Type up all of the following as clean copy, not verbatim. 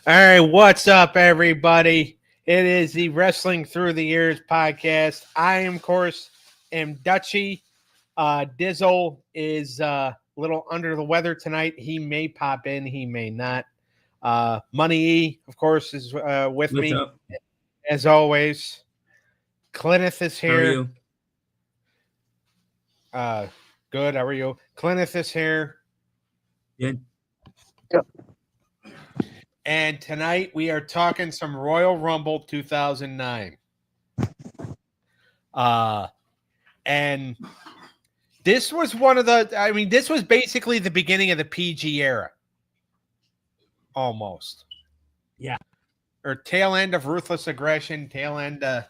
All right, what's up, everybody? It is the Wrestling Through the Years podcast. I am, of course, am Dutchy. Dizzle is a little under the weather tonight. He may pop in, he may not. MoneyE, of course, is with What's me up? as always. Cleneth is How are here. you? Good. How are you? Cleneth is here. Good. And tonight we are talking some Royal Rumble 2009. And this was this was basically the beginning of the PG era. Almost. Yeah. Or tail end of Ruthless Aggression, tail end or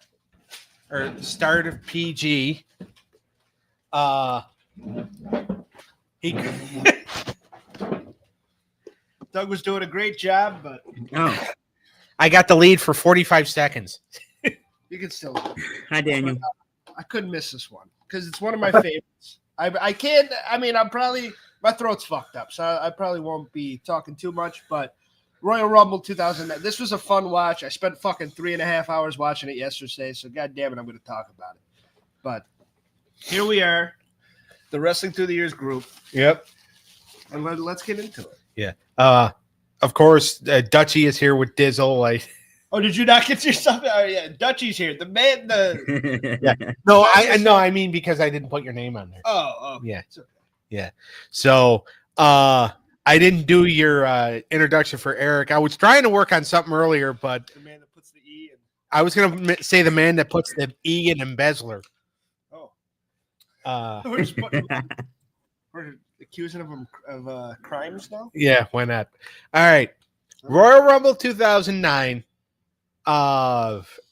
start of PG. He Doug was doing a great job, but I got the lead for 45 seconds. you can still do it. Hi, Daniel. I couldn't miss this one because it's one of my favorites. I can't. I mean, my throat's fucked up, so I probably won't be talking too much. But Royal Rumble 2009. This was a fun watch. I spent fucking 3.5 hours watching it yesterday, so god damn it, I'm going to talk about it. But here we are, the Wrestling Through the Years group. Yep. And let's get into it. Yeah. Of course, Dutchy is here with Dizzle. Oh, did you not get yourself? Oh, yeah, Dutchy's here. The man, Yeah. No, I mean because I didn't put your name on there. Oh, yeah, it's okay. yeah. So, I didn't do your introduction for Eric. I was trying to work on something earlier, but The man that puts the E in. I was going to say the man that puts the E in embezzler. Oh. We're accusing him of crimes now? Yeah, why not? All right. Royal Rumble 2009.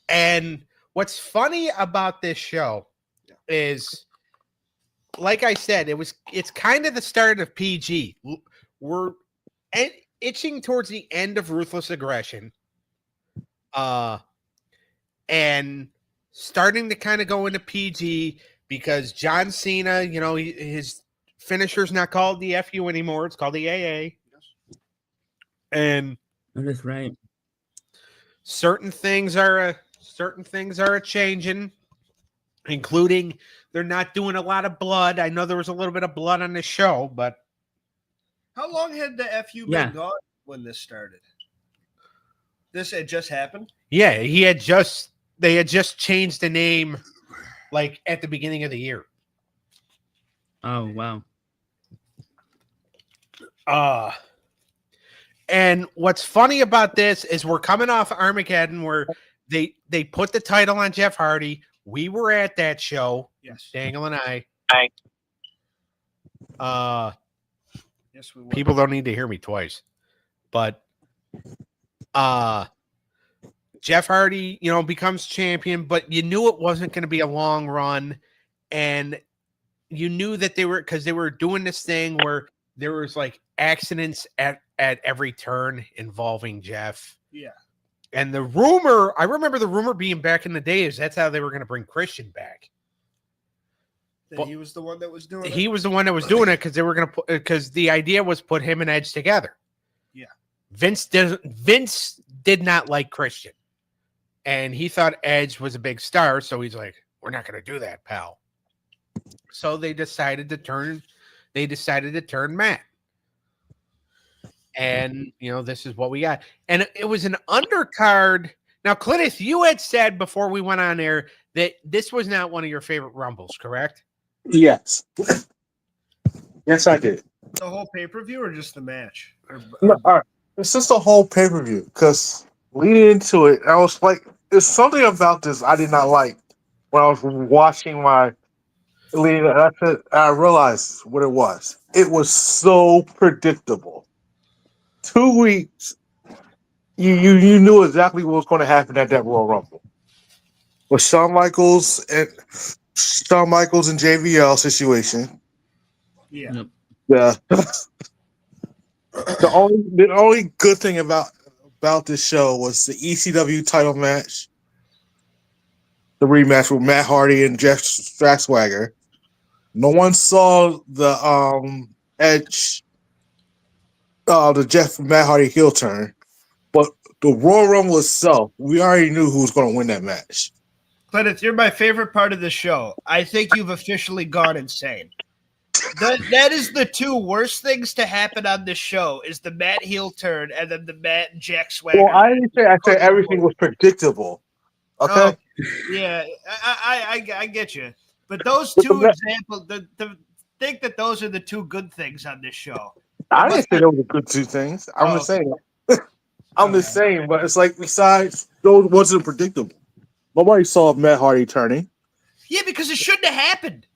And what's funny about this show is, like I said, it's kind of the start of PG. We're itching towards the end of Ruthless Aggression. And starting to kind of go into PG because John Cena, his finisher's not called the FU anymore. It's called the AA. And That's right. certain things are changing, including they're not doing a lot of blood. I know there was a little bit of blood on the show, but How long had the FU been gone when this started? This had just happened? yeah, they had just changed the name like at the beginning of the year. Oh, wow. And what's funny about this is we're coming off Armageddon where they put the title on Jeff Hardy. We were at that show. Yes. Dangle and I. Yes, we were. People don't need to hear me twice. But Jeff Hardy, becomes champion, but you knew it wasn't going to be a long run. And you knew that they were doing this thing where there was like accidents at every turn involving Jeff. Yeah. And I remember the rumor being back in the day is that's how they were going to bring Christian back. That he was the one that was doing it? He was the one that was doing it because they were going to because the idea was put him and Edge together. Yeah. Vince did not like Christian. And he thought Edge was a big star, so he's like, we're not going to do that, pal. So they decided to turn Matt. And, this is what we got. And it was an undercard. Now, Cleneth, you had said before we went on air that this was not one of your favorite Rumbles, correct? Yes. Yes, I did. The whole pay-per-view or just the match? No, all right. It's just the whole pay-per-view because leading into it, I was like, there's something about this I did not like when I was watching my leading. I realized what it was. It was so predictable. 2 weeks, you knew exactly what was going to happen at that Royal Rumble. With Shawn Michaels and JVL situation. Yeah. Yep. Yeah. The only good thing about this show was the ECW title match, the rematch with Matt Hardy and Jeff Straxwagger. No one saw the Edge, the Matt Hardy heel turn. But the Royal Rumble itself, we already knew who was going to win that match. Cleneth, you're my favorite part of the show. I think you've officially gone insane. That is the two worst things to happen on this show is the Matt heel turn and then the Matt and Jack Swagger. Well, I didn't say. I said everything was predictable. Okay. Oh, yeah, I get you. But those two examples, the think that those are the two good things on this show. I didn't say those were good two things. I'm just saying. I'm just saying, but it's like besides those wasn't predictable. Nobody saw Matt Hardy turning. Yeah, because it shouldn't have happened.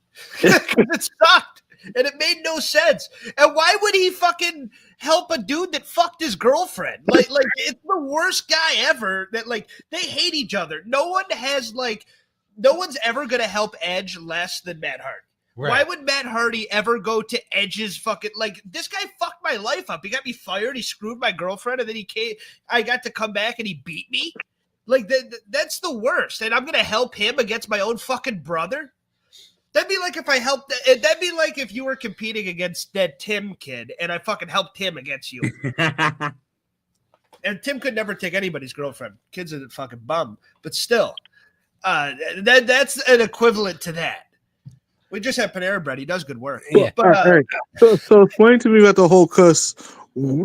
It sucked. And it made no sense. And why would he fucking help a dude that fucked his girlfriend? Like it's the worst guy ever. That like they hate each other. No one's ever gonna help Edge less than Matt Hardy. Right. Why would Matt Hardy ever go to Edge's fucking like this guy fucked my life up? He got me fired, he screwed my girlfriend, and then I got to come back and he beat me. Like that's the worst. And I'm gonna help him against my own fucking brother. That'd be like if I helped. That'd be like if you were competing against that Tim kid, and I fucking helped him against you. And Tim could never take anybody's girlfriend. Kid's a fucking bum, but still, that's an equivalent to that. We just had Panera Bread. He does good work. Yeah. But, So explain to me about the whole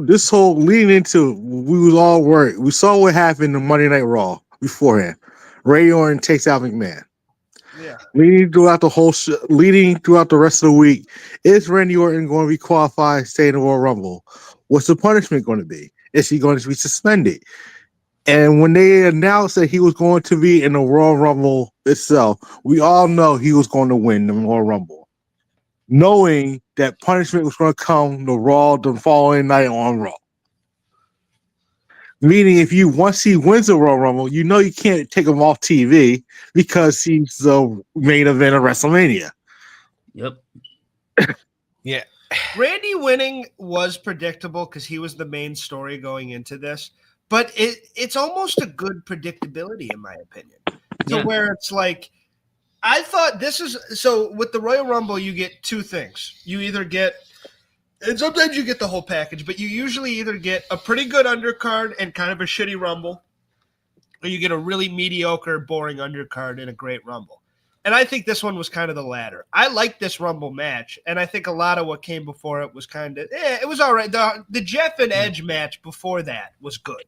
this whole leading into. We was all worried. We saw what happened in Monday Night Raw beforehand. Randy Orton takes out McMahon. Yeah. Leading throughout the rest of the week, is Randy Orton going to be qualified to stay in the Royal Rumble? What's the punishment going to be? Is he going to be suspended? And when they announced that he was going to be in the Royal Rumble itself, we all know he was going to win the Royal Rumble, knowing that punishment was going to come the following night on Raw. Meaning, once he wins the Royal Rumble, you know you can't take him off TV because he's the main event of WrestleMania. Yep. Yeah. Randy winning was predictable because he was the main story going into this, but it's almost a good predictability in my opinion. So where it's like, I thought so with the Royal Rumble, you get two things. You either get, and sometimes you get the whole package, but you usually either get a pretty good undercard and kind of a shitty Rumble, or you get a really mediocre, boring undercard and a great Rumble. And I think this one was kind of the latter. I like this Rumble match, and I think a lot of what came before it was kind of, it was all right. The Jeff and Edge match before that was good.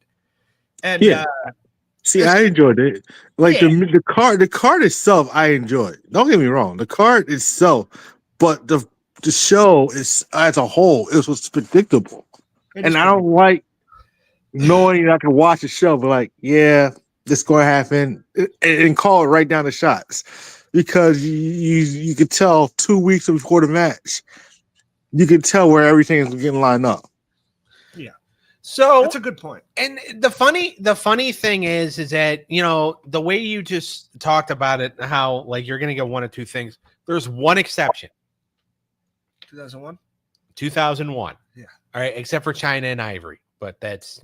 And I enjoyed it. Like the card itself, I enjoyed. Don't get me wrong, the card itself, but the show is as a whole, it was predictable, and I don't like knowing I can watch the show, but like, yeah, this is going to happen, and call it right down the shots, because you could tell 2 weeks before the match, you could tell where everything is getting lined up. Yeah, so that's a good point. And the funny thing is that the way you just talked about it, how like you're going to get one of two things. There's one exception. 2001. Yeah. All right, except for China and Ivory, but that's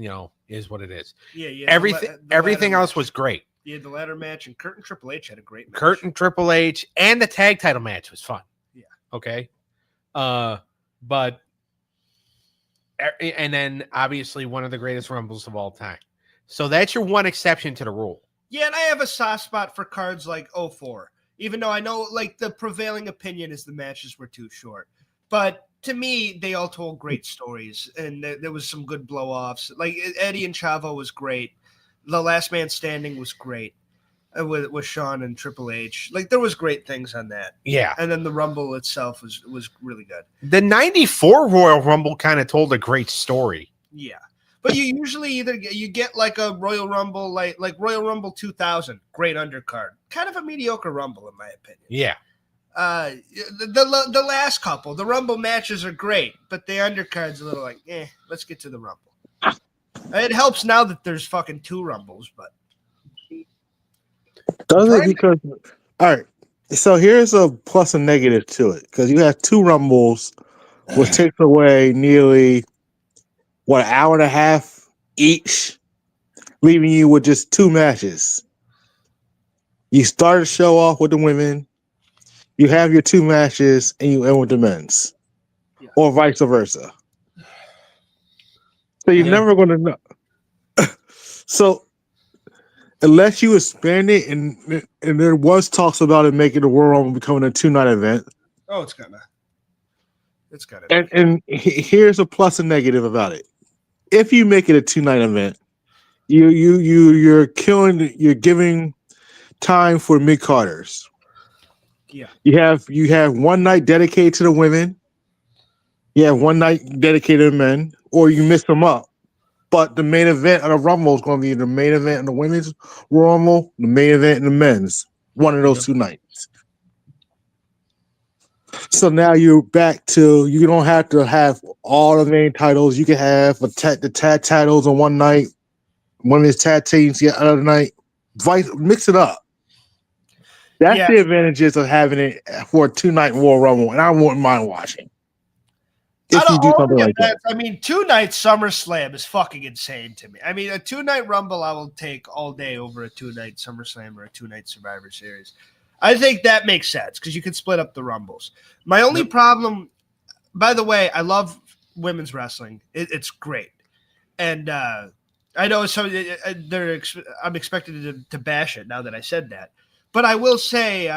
is what it is. Yeah. Everything else was great. Yeah, the ladder match, and Kurt and Triple H had a great match. Kurt and Triple H and the tag title match was fun. Yeah. Okay. But and then obviously one of the greatest Rumbles of all time. So that's your one exception to the rule. Yeah, and I have a soft spot for cards like 04, even though I know like the prevailing opinion is the matches were too short. But to me, they all told great stories, and there was some good blow-offs. Like Eddie and Chavo was great. The Last Man Standing was great with Shawn and Triple H. Like there was great things on that. Yeah. And then the Rumble itself was really good. The 94 Royal Rumble kind of told a great story. Yeah. But you usually either get like a Royal Rumble, like Royal Rumble 2000, great undercard. Kind of a mediocre Rumble, in my opinion. Yeah. The last couple, the Rumble matches are great, but the undercard's a little like, let's get to the Rumble. It helps now that there's fucking 2 Rumbles, but does it? Because all right, so here's a plus and negative to it, because you have 2 Rumbles, which takes away nearly an hour and a half each, leaving you with just 2 matches. You start the show off with the women. You have your 2 matches, and you end with the men's, or vice versa. So you're never going to know. So unless you expand it, and there was talks about it making the Royal Rumble becoming a 2-night event. Oh, it's gonna. And here's a plus and negative about it. If you make it a 2-night event, you're giving time for mid carders. Yeah. You have one night dedicated to the women. You have one night dedicated to men, or you mix them up. But the main event of the Rumble is going to be the main event in the women's Rumble, the main event in the men's. One of those 2 nights. So now you're back to, you don't have to have all the main titles. You can have the tag titles on one night, women's tag teams the other night. Mix it up. That's the advantages of having it for a 2-night Royal Rumble, and I wouldn't mind watching. If you do something like that. I mean, 2-night SummerSlam is fucking insane to me. I mean, a 2-night Rumble I will take all day over a 2-night SummerSlam or a 2-night Survivor Series. I think that makes sense because you can split up the Rumbles. My only problem, by the way, I love women's wrestling. It's great. And I know I'm expected to bash it now that I said that. But I will say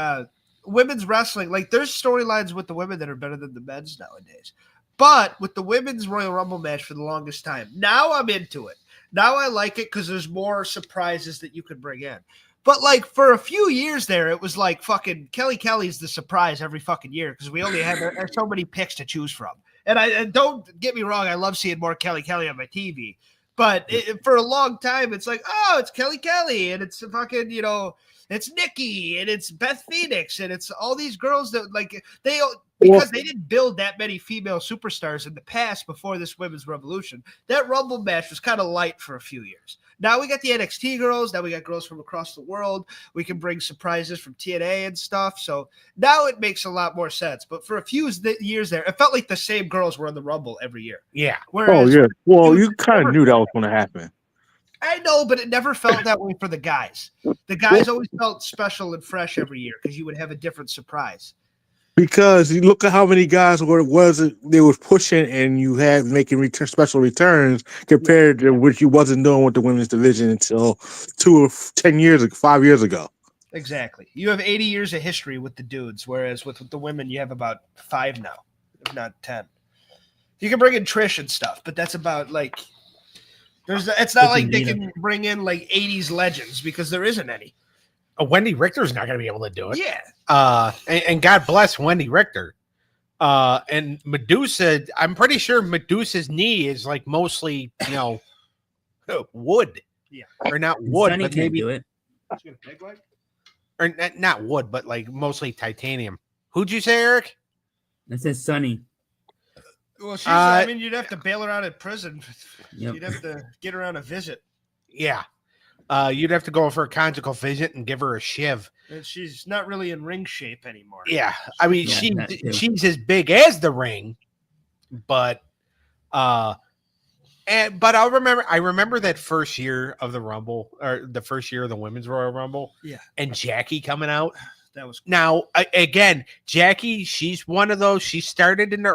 women's wrestling, like there's storylines with the women that are better than the men's nowadays. But with the women's Royal Rumble match for the longest time, now I'm into it. Now I like it because there's more surprises that you can bring in. But like for a few years there, it was like fucking Kelly's the surprise every fucking year because we only had so many picks to choose from. And don't get me wrong, I love seeing more Kelly on my TV. But for a long time, it's like, oh, it's Kelly, and it's fucking, it's Nikki, and it's Beth Phoenix, and it's all these girls that like because they didn't build that many female superstars in the past before this women's revolution. That Rumble match was kind of light for a few years. Now we got the NXT girls. Now we got girls from across the world. We can bring surprises from TNA and stuff. So now it makes a lot more sense. But for a few years there, it felt like the same girls were in the Rumble every year. Yeah. Whereas, Well, you kind of knew that was going to happen. I know, but it never felt that way for the guys. The guys always felt special and fresh every year because you would have a different surprise. Because you look at how many guys they was pushing, and you had making special returns compared to which you wasn't doing with the women's division until 5 years ago. Exactly. You have 80 years of history with the dudes, whereas with the women, you have about 5 now, if not 10. You can bring in Trish and stuff, but that's about like it's not like they can bring in like 80s legends because there isn't any. Wendy Richter's not going to be able to do it. Yeah. And God bless Wendy Richter. And Medusa, I'm pretty sure Medusa's knee is like mostly, wood. Yeah. Or not wood, Sonny but can't maybe do it. Or not wood, but like mostly titanium. Who'd you say, Eric? I said Sonny. Well, I mean, you'd have to bail her out of prison. Yep. You'd have to get her on a visit. Yeah. You'd have to go for a conjugal visit and give her a shiv. And she's not really in ring shape anymore. Yeah. I mean, Yeah, she's as big as the ring, but I remember that first year of the Rumble, or the first year of the Women's Royal Rumble. Yeah. And Jackie coming out. That was cool. Now, again, Jackie, she's one of those. She started in the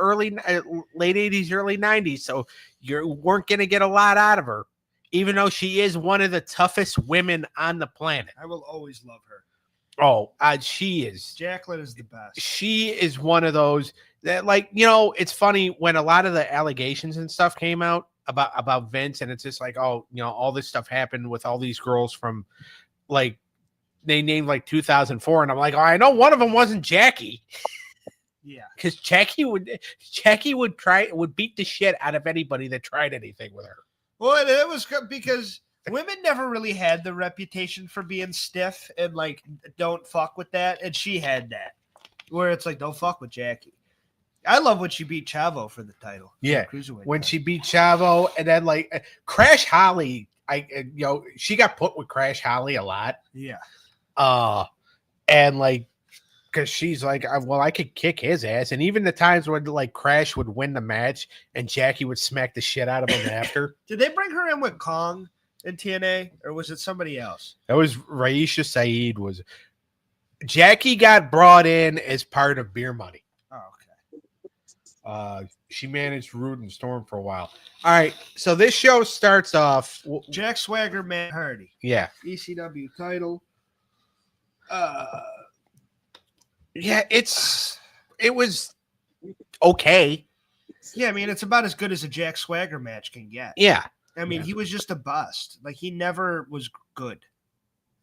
late 80s, early 90s, so you weren't going to get a lot out of her, even though she is one of the toughest women on the planet. I will always love her. Oh, she is. Jacqueline is the best. She is one of those that, like, it's funny when a lot of the allegations and stuff came out about Vince, and it's just like, oh, all this stuff happened with all these girls from, like, they named like 2004, and I'm like, oh, I know one of them wasn't Jackie. Yeah, because Jackie would beat the shit out of anybody that tried anything with her. Well, it was because women never really had the reputation for being stiff and like don't fuck with that, and she had that, where it's like don't fuck with Jackie. I love when she beat Chavo for the title. Yeah, when she beat Chavo, and then like Crash Holly, she got put with Crash Holly a lot. Yeah. And like, because she's like, well, I could kick his ass, and even the times when like Crash would win the match and Jackie would smack the shit out of him after. Did they bring her in with Kong in TNA, or was it somebody else? That was Raisha Saeed. Jackie got brought in as part of Beer Money. Oh, She managed Rude and Storm for a while. All right, so this show starts off. Jack Swagger, Matt Hardy. Yeah. ECW title. Yeah, it was okay. Yeah, I mean, it's about as good as a Jack Swagger match can get. Yeah. I mean, he was just a bust. Like, he never was good.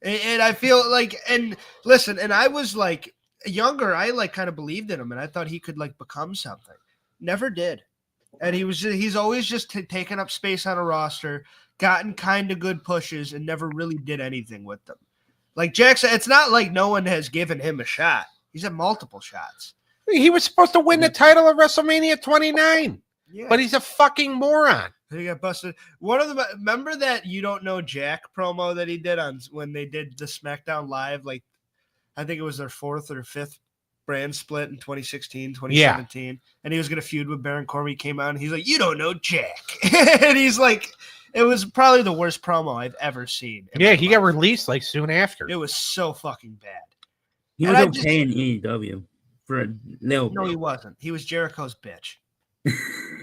And I feel like, and listen, and I was like younger, I like kind of believed in him, and I thought he could like become something. Never did. And he's always just taken up space on a roster, gotten kind of good pushes, and never really did anything with them. Like Jackson, it's not like no one has given him a shot. He's had multiple shots. He was supposed to win the title at WrestleMania 29, Yeah, but he's a fucking moron. he got busted. One of the remember that You Don't Know Jack promo that he did on when they did the SmackDown Live, like I think it was their 4th or 5th brand split in 2016, 2017. And he was gonna feud with Baron Corbin. He came out and he's like, "You don't know Jack." And he's like, it was probably the worst promo I've ever seen. Yeah, he got released like soon after. It was so fucking bad. He And was I okay in AEW for a little No, bit. he wasn't. He was Jericho's bitch.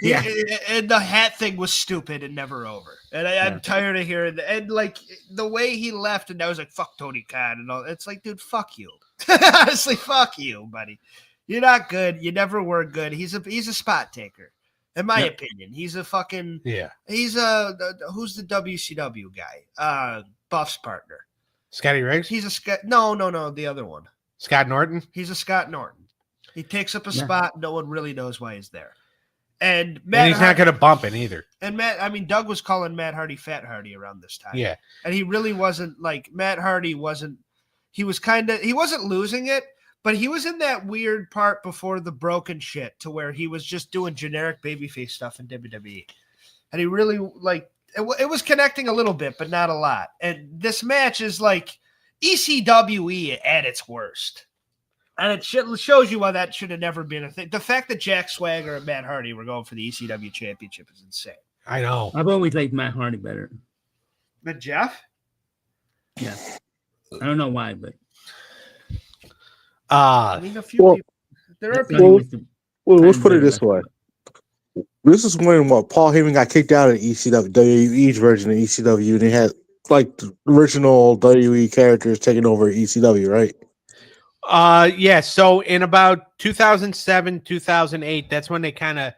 Yeah. And the hat thing was stupid and never over. And I'm tired of hearing that. And like the way he left, and I was like, "Fuck Tony Khan," and all. It's like, dude, fuck you. Honestly, fuck you, buddy. You're not good. You never were good. He's a spot taker, in my opinion. He's a fucking He's who's the WCW guy? Buff's partner, Scotty Riggs. He's a no, the other one. Scott Norton. He's a Scott Norton. He takes up a spot. No one really knows why he's there. And He's not going to bump it either. And Doug was calling Matt Hardy Fat Hardy around this time. Yeah. And he really wasn't like Matt Hardy wasn't. He wasn't losing it, but he was in that weird part before the broken shit to where he was just doing generic babyface stuff in WWE. And he really like it was connecting a little bit, but not a lot. And this match is like ECWE at its worst. And it shows you why that should have never been a thing. The fact that Jack Swagger and Matt Hardy were going for the ECW championship is insane. I know. I've always liked Matt Hardy better. But Jeff? Yeah. I don't know why, but I mean, a few well, people. There are that's people. not always Well, let's put it this way. This is when Paul Heyman got kicked out of ECW, WWE's version of ECW, and they had like the original WWE characters taking over ECW, right? Yeah. So in about 2007, 2008, that's when they kind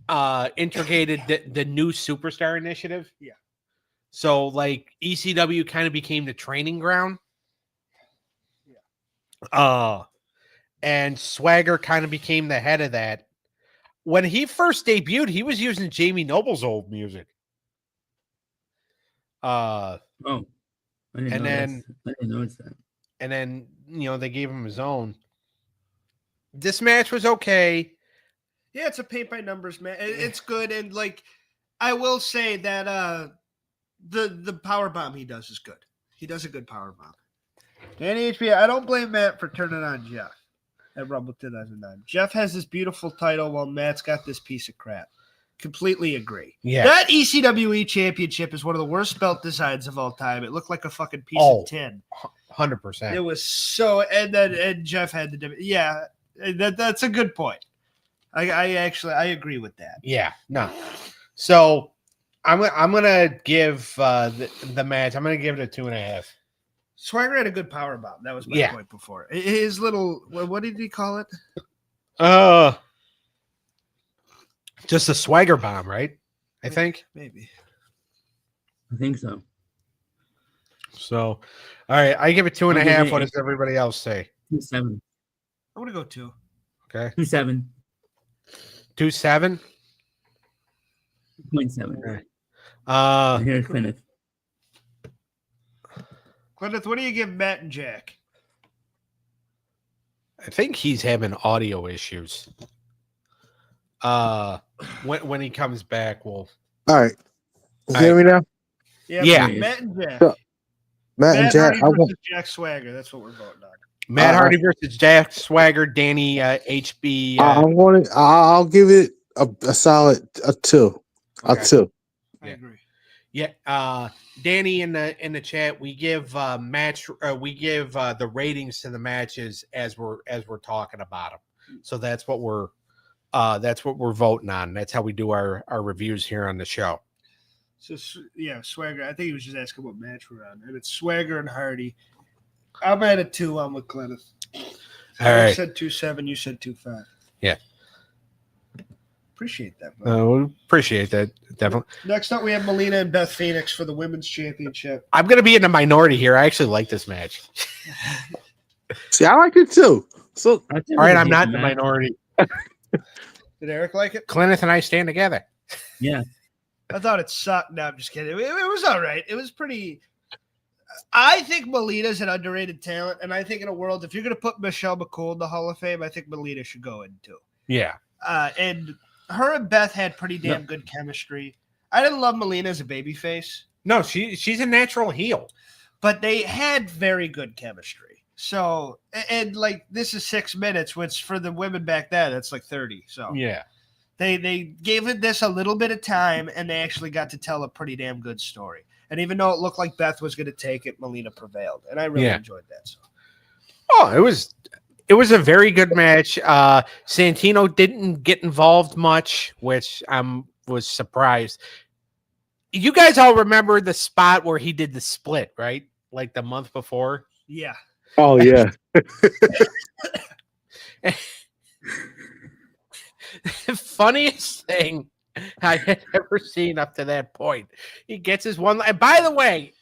of integrated the new Superstar Initiative. Yeah. So like ECW kind of became the training ground. Yeah. And Swagger kind of became the head of that. When he first debuted, he was using Jamie Noble's old music. I didn't notice that. And then, they gave him his own. This match was okay. Yeah, it's a paint by numbers match. It's good, and like I will say that the power bomb he does is good. He does a good power bomb. Danny HB, I don't blame Matt for turning on Jeff at Rumble 2009. Jeff has this beautiful title while Matt's got this piece of crap. Completely agree. Yeah. That ECWE championship is one of the worst belt designs of all time. It looked like a fucking piece of tin. 100%. It was so, and Jeff had the, yeah, that's a good point. I actually agree with that. Yeah, no. So I'm gonna give the match. I'm gonna give it a 2.5. Swagger had a good power bomb. That was my point before. His little, what did he call it? Just a Swagger bomb, right? I think. Maybe. I think so. So, all right, I give it 2.5. What does 8. everybody else say? 2.7. I'm gonna go 2. Okay. 2.7. 2.7. 0.7. Here's Cleneth. Cleneth, what do you give Matt and Jack? I think he's having audio issues. When he comes back, we'll. All right. You hear me now? Yeah. Matt and Jack. Yeah. Matt and Jack. Hardy versus Jack Swagger. That's what we're voting on. Matt Hardy versus Jack Swagger, Danny HB. I'll give it a solid 2. Okay. A 2. I agree. Yeah. Danny in the chat, we give the ratings to the matches as we're talking about them. So that's what we're That's what we're voting on. That's how we do our reviews here on the show. So yeah, Swagger. I think he was just asking what match we're on, and it's Swagger and Hardy. I'm at a 2 on with Cleneth. I said 2.7. You said 2.5. Yeah. Appreciate that. We appreciate that, definitely. Next up, we have Melina and Beth Phoenix for the Women's Championship. I'm going to be in the minority here. I actually like this match. See, I like it too. So, all right, I'm not in the minority. Did Eric like it? Cleneth and I stand together. Yeah. I thought it sucked. No, I'm just kidding. It was all right. It was pretty. I think Melina's an underrated talent, and I think in a world, if you're going to put Michelle McCool in the Hall of Fame, I think Melina should go in too. Yeah. And her and Beth had pretty damn good chemistry. I didn't love Melina as a babyface. No, she's a natural heel. But they had very good chemistry. So, and like this is 6 minutes, which for the women back then, that's like 30. So yeah, they gave it this a little bit of time, and they actually got to tell a pretty damn good story. And even though it looked like Beth was going to take it, Melina prevailed, and I really enjoyed that. So, it was a very good match. Santino didn't get involved much, which I was surprised. You guys all remember the spot where he did the split, right? Like the month before. Yeah. Oh yeah. The funniest thing I had ever seen up to that point. He gets his one. And by the way,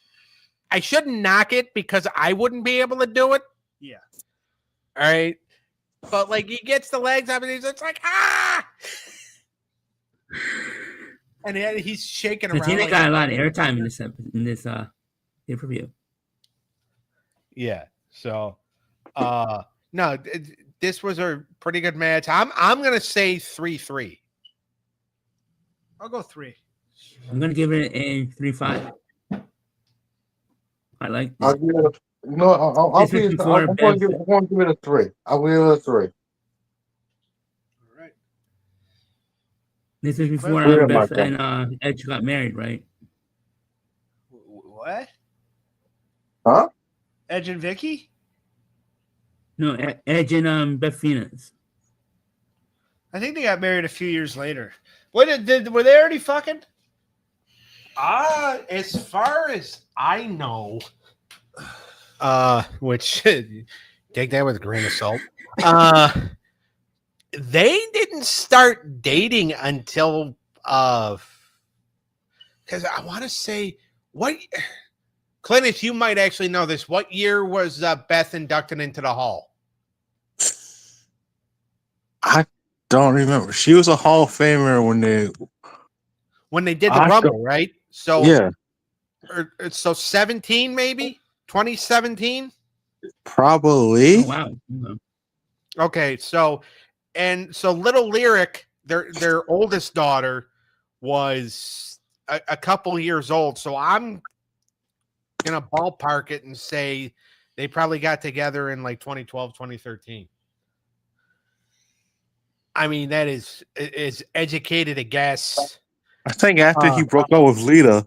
I shouldn't knock it because I wouldn't be able to do it. Yeah. All right. But like he gets the legs up and he's just like, ah. And he's shaking around. Tina got a lot of airtime in this pay-per-view. Yeah. So, no, this was a pretty good match. I'm gonna say 3-3. I'll go 3. I'm gonna give it a 3.5. I like. I'll give it I'm going to give it a 3. I'll give it a 3. All right. This is before Beth and Edge got married, right? What? Huh? Edge and Vicky? No, Edge and Beth Phoenix. I think they got married a few years later. Were they already fucking? As far as I know, which take that with a grain of salt. They didn't start dating until because I want to say what Cleneth, you might actually know this. What year was Beth inducted into the Hall? I don't remember. She was a Hall of Famer when they did the Rumble, right? So yeah. So 17 maybe 2017. Probably. Oh, wow. Okay, so Little Lyric, their oldest daughter, was a couple years old. So I'm gonna ballpark it and say they probably got together in like 2012, 2013. I mean, that is educated a guess. I think after he broke up with Lita.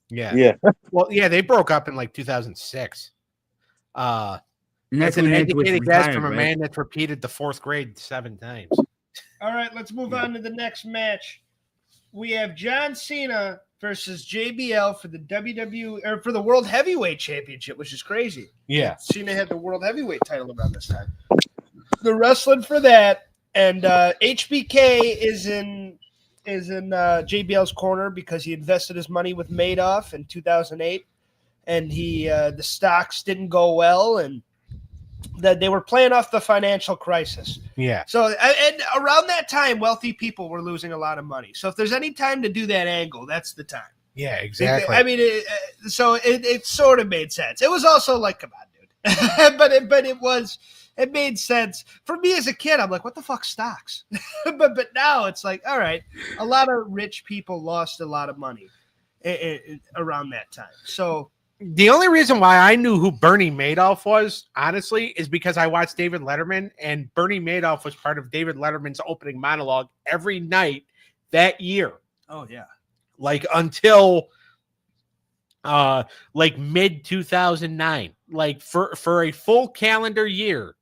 Yeah. Well, yeah, they broke up in like 2006. And that's an educated guess from a man that's repeated the 4th grade 7 times. All right, let's move on to the next match. We have John Cena versus JBL for the WWE or for the World Heavyweight Championship, which is crazy. Yeah, Cena had the World Heavyweight title around this time. They're wrestling for that, and HBK is in JBL's corner because he invested his money with Madoff in 2008, and the stocks didn't go well, and that they were playing off the financial crisis. Yeah. So, and around that time, wealthy people were losing a lot of money. So, if there's any time to do that angle, that's the time. Yeah, exactly. I mean, it sort of made sense. It was also like, come on, dude. but it made sense for me as a kid. I'm like, what the fuck, stocks? but now it's like, all right, a lot of rich people lost a lot of money around that time. So. The only reason why I knew who Bernie Madoff was, honestly, is because I watched David Letterman, and Bernie Madoff was part of David Letterman's opening monologue every night that year. Oh, yeah. Like until like mid 2009, like for a full calendar year,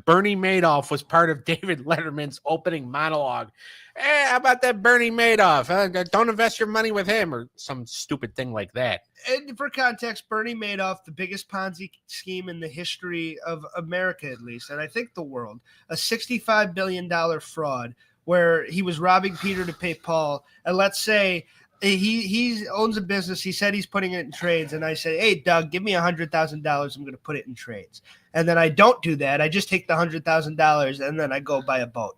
Bernie Madoff was part of David Letterman's opening monologue. Hey, how about that Bernie Madoff? Don't invest your money with him or some stupid thing like that. And for context, Bernie Madoff, the biggest Ponzi scheme in the history of America, at least, and I think the world, a $65 billion fraud where he was robbing Peter to pay Paul. And let's say he owns a business. He said he's putting it in trades. And I say, hey, Doug, give me $100,000. I'm going to put it in trades. And then I don't do that. I just take the $100,000 and then I go buy a boat.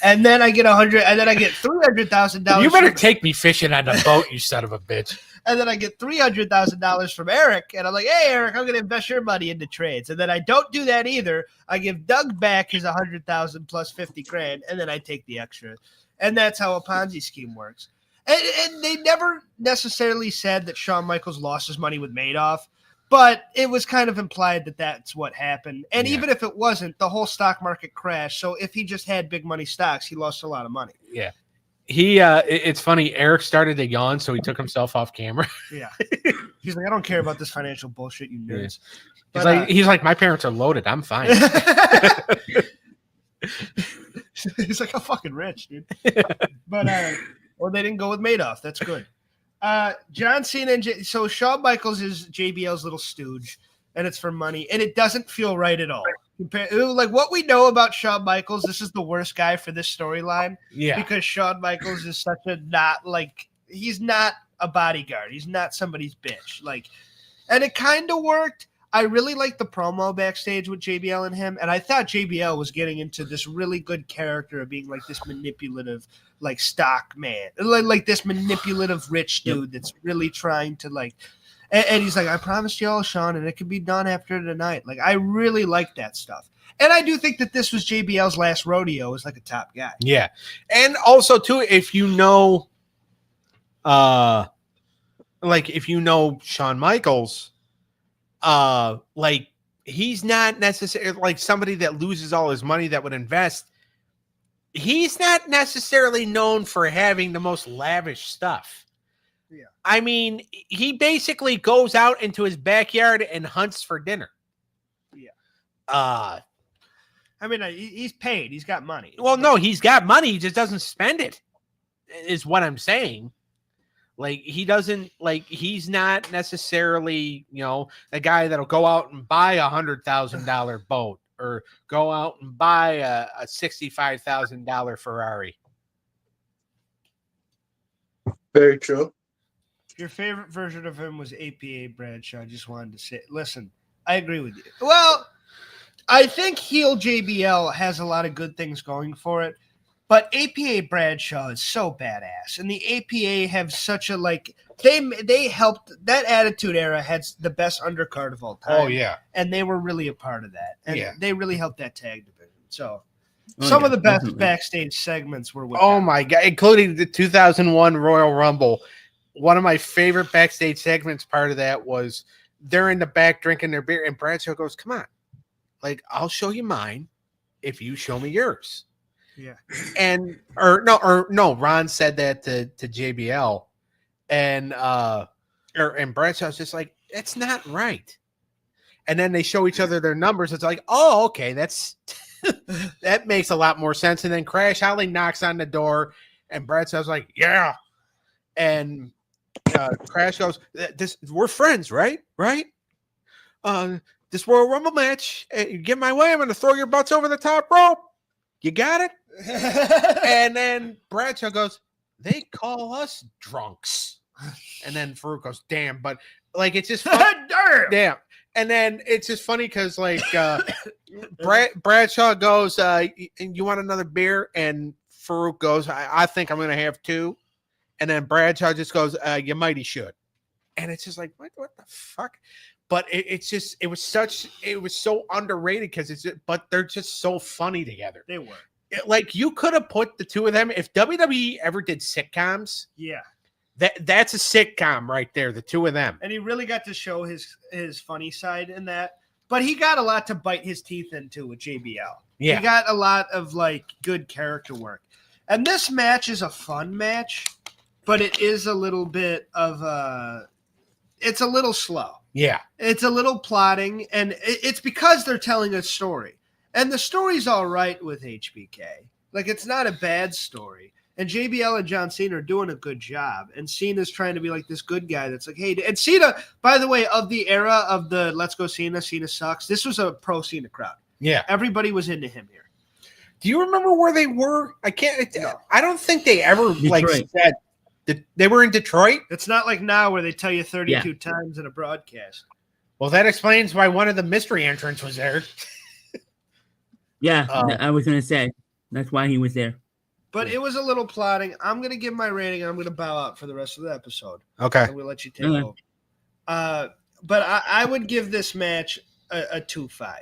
And then I get $300,000. You better take me fishing on a boat, you son of a bitch. And then I get $300,000 from Eric, and I'm like, "Hey, Eric, I'm going to invest your money into trades." And then I don't do that either. I give Doug back his $100,000 plus $50,000, and then I take the extra. And that's how a Ponzi scheme works. And they never necessarily said that Shawn Michaels lost his money with Madoff, but it was kind of implied that that's what happened. And even if it wasn't, the whole stock market crashed. So if he just had big money stocks, he lost a lot of money. Yeah. It's funny. Eric started to yawn, so he took himself off camera. Yeah. He's like, I don't care about this financial bullshit, you nerds. Yeah. But, he's like, my parents are loaded. I'm fine. He's like, I'm fucking rich, dude. But, well, they didn't go with Madoff. That's good. John Cena and so Shawn Michaels is JBL's little stooge, and it's for money, and it doesn't feel right at all. Like what we know about Shawn Michaels, this is the worst guy for this storyline. Yeah, because Shawn Michaels is such a he's not a bodyguard. He's not somebody's bitch. And it kind of worked. I really liked the promo backstage with JBL and him, and I thought JBL was getting into this really good character of being like this manipulative, like stock man, like this manipulative rich dude that's really trying to and he's like, I promised y'all, Shawn, and it could be done after tonight. Like, I really like that stuff. And I do think that this was JBL's last rodeo as like a top guy. Yeah. And also too, if you know Shawn Michaels, he's not necessarily like somebody that loses all his money that would invest. He's not necessarily known for having the most lavish stuff. Yeah. I mean, he basically goes out into his backyard and hunts for dinner. Yeah. I mean, he's paid. He's got money. Well, no, he's got money. He just doesn't spend it, is what I'm saying. Like, he doesn't, he's not necessarily, a guy that'll go out and buy $100,000 boat or go out and buy a $65,000 Ferrari. Very true. Your favorite version of him was APA Bradshaw. I just wanted to say, listen, I agree with you. Well, I think heel JBL has a lot of good things going for it, but APA Bradshaw is so badass, and the APA have such a they helped that Attitude Era had the best undercard of all time. Oh yeah, and they were really a part of that, and they really helped that tag division. So. Oh, Some of the best definitely. backstage segments were with oh them. my God, including the 2001 Royal Rumble. One of my favorite backstage segments, part of that was they're in the back drinking their beer, and Bradshaw goes, come on, I'll show you mine if you show me yours. Yeah. And Ron said that to JBL, and Bradshaw's just like, it's not right. And then they show each other their numbers. It's like, oh, okay, that's that makes a lot more sense. And then Crash Holly knocks on the door, and Bradshaw's like, yeah. And Crash goes, we're friends, right? Right? This Royal Rumble match, you get my way, I'm going to throw your butts over the top rope. You got it? And then Bradshaw goes, they call us drunks. And then Farouk goes, damn. But it's just damn. And then it's just funny because Bradshaw goes, you want another beer? And Farouk goes, I think I'm going to have two. And then Bradshaw just goes, you mighty should. And it's just like, what the fuck? But it was so underrated but they're just so funny together. They were. You could have put the two of them, if WWE ever did sitcoms. Yeah. That's a sitcom right there, the two of them. And he really got to show his funny side in that. But he got a lot to bite his teeth into with JBL. Yeah. He got a lot of good character work. And this match is a fun match, but it is a little bit of it's a little slow. Yeah. It's a little plotting, and it's because they're telling a story. And the story's all right with HBK. Like, it's not a bad story. And JBL and John Cena are doing a good job. And Cena's trying to be like this good guy that's like, hey, and Cena, by the way, of the era of the Let's Go Cena, Cena sucks, this was a pro Cena crowd. Yeah. Everybody was into him here. Do you remember where they were? I don't think they ever said that they were in Detroit. It's not like now where they tell you 32 times in a broadcast. Well, that explains why one of the mystery entrants was there. Yeah, I was going to say. That's why he was there. But it was a little plotting. I'm going to give my rating, and I'm going to bow out for the rest of the episode. Okay. I'm going to let you take over. But I would give this match a 2-5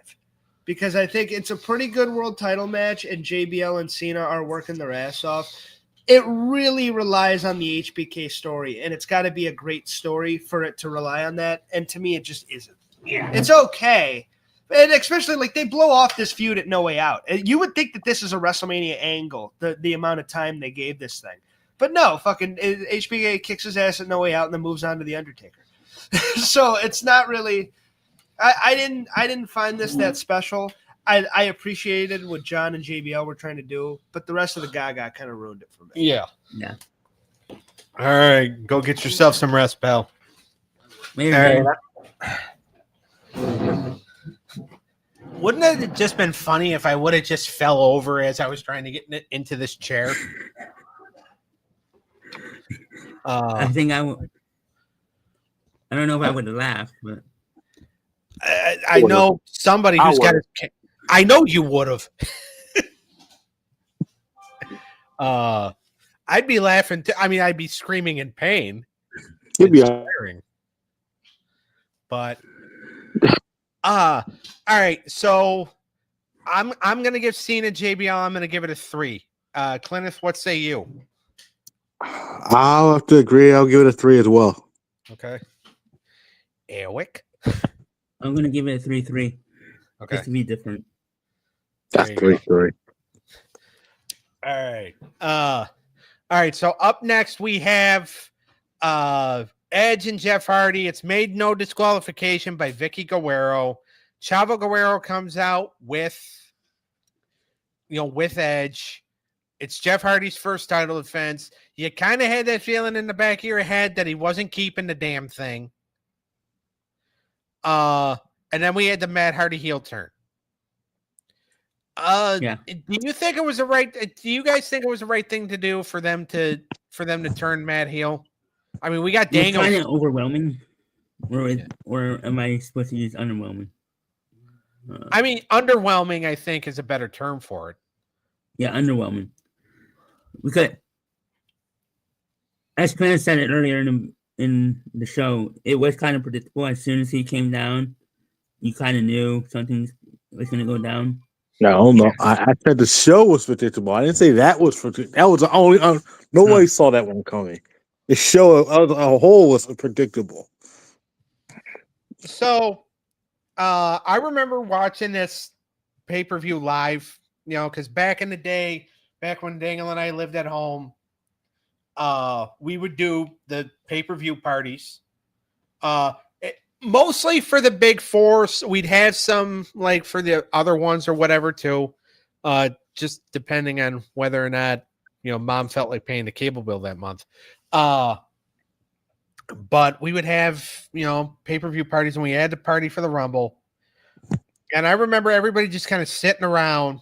because I think it's a pretty good world title match, and JBL and Cena are working their ass off. It really relies on the HBK story, and it's got to be a great story for it to rely on that. And to me, it just isn't. Yeah. It's okay. And especially, like, they blow off this feud at No Way Out. You would think that this is a WrestleMania angle, the amount of time they gave this thing. But no, fucking HBK kicks his ass at No Way Out and then moves on to The Undertaker. So it's not really – I didn't find this that special. I appreciated what John and JBL were trying to do, but the rest of the Gaga kind of ruined it for me. Yeah. Yeah. All right. Go get yourself some rest, pal. Later, Wouldn't it have just been funny if I would have just fell over as I was trying to get into this chair? I think I would. I don't know if I would have laughed, but I know somebody who's got his. I know you would have. I'd be laughing. I'd be screaming in pain. He'd be swearing. But all right. So I'm gonna give Cena JBL. I'm gonna give it a 3. Cleneth, what say you? I'll have to agree. I'll give it a 3 as well. Okay. Eric? I'm gonna give it a 3-3. Okay. Just to be different. That's 3-3. All right. So up next we have Edge and Jeff Hardy. It's made no disqualification by Vicky Guerrero. Chavo Guerrero comes out with Edge. It's Jeff Hardy's first title defense. You kind of had that feeling in the back of your head that he wasn't keeping the damn thing. And then we had the Matt Hardy heel turn. Yeah. Do you think it was the right? Do you guys think it was the right thing to do for them to turn Matt heel? I mean, we got Daniel. Kind of overwhelming, or am I supposed to use underwhelming? Underwhelming, I think, is a better term for it. Yeah, underwhelming. Because, as Cleneth said it earlier in the show, it was kind of predictable. As soon as he came down, you kind of knew something was going to go down. No, I said the show was predictable. I didn't say that was predictable. That was the only. Nobody saw that one coming. The show as a whole was predictable. So, I remember watching this pay-per-view live. Because back in the day, back when Daniel and I lived at home, we would do the pay-per-view parties. Mostly for the big four. We'd have some like for the other ones or whatever too. Just depending on whether or not, mom felt like paying the cable bill that month. But we would have, pay-per-view parties, and we had the party for the Rumble. And I remember everybody just kind of sitting around.